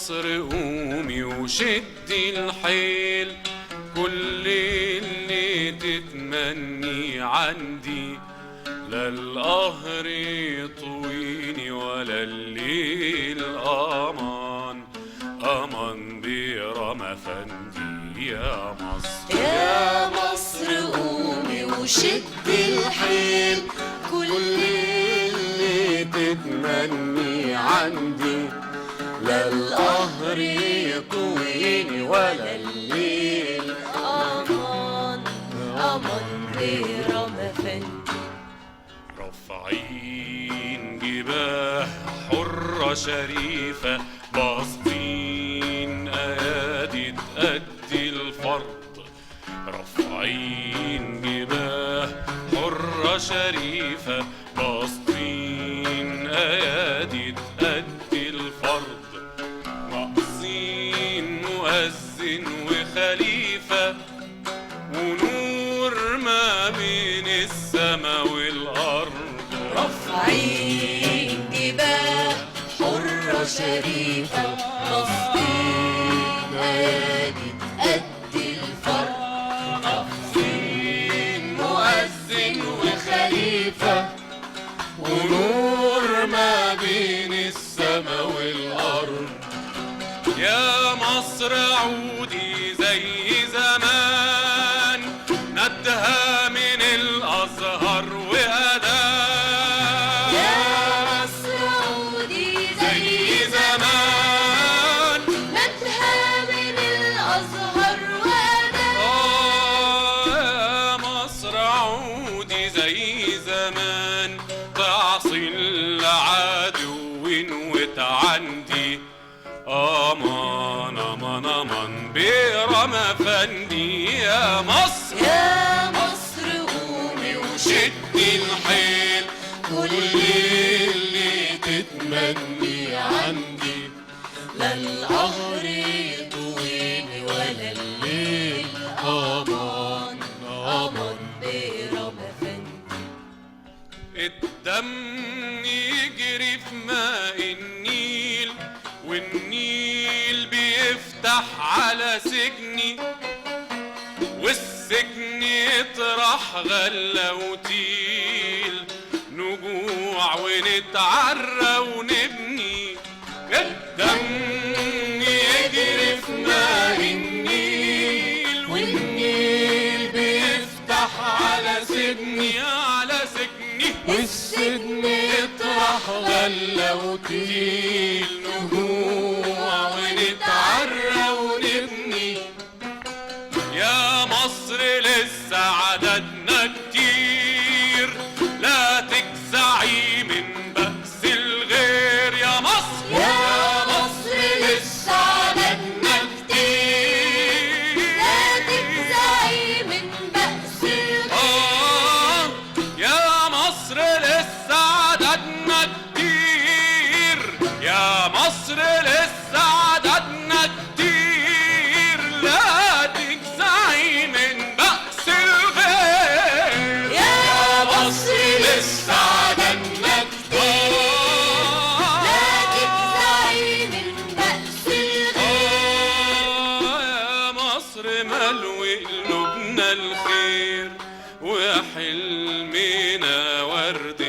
مصر قومي وشدي الحيل، كل اللي تتمني عندي، لا القهر يطويني ولا الليل أمان، أمان برام أفندي يا مصر. يا مصر قومي وشدي الحيل، كل اللي تتمني عندي، لا القهر يطويني ولا الليل أمان، أمان برام أفندي. رافعين جباه حرة شريفة، باصين أيادي تأدي الفرض، رافعين جباه حرة شريفة، باصين أيادي تأدي الفرض، ناقصين مؤذن وخليفة، ونور ما بين السما والأرض. رافعين جباه حرة شريفة، باصين أيادي تأدي الفرض، ناقصين مؤذن وخليفة، ونور ما بين السما والأرض. يا مصر عودي زي زمان، ندها من الأزهر وأذان. يا مصر عودي زي زمان، ندها من الأزهر وأذان. يا مصر عودي زي زمان، تعصي العدو وتعندي، أمان أمان أمان برام أفندي يا مصر. يا مصر قومي شدي الحيل، كل اللي تتمني عندي، لا القهر يطويني ولا الليل أمان، أمان برام أفندي. الدم يجري في ماء النيل، والنيل بيفتح على سجني، والسجن يطرح غلة وتيل، نجوع ونتعرى ونبني. الدم يجري في ماء النيل، والنيل بيفتح على سجني، على سجني، والسجن يطرح غلة وتيل، نجوع ونتعرى ونبني. يا مصر لسه عددنا كتير، لا تجزعي من بأس الغير يا مصر. يا مصر لسه عددنا كتير، لا تجزعي من بأس الغير. يا مصر لسه عددنا كتير، يا مصر لسه عددنا كتير، لا تجزعي من بأس الغير. يا مصر لسه عددنا كتير، لا تجزعي من بأس الغير. يا مصر ملوي قلوبنا الخير، وحلمنا ورد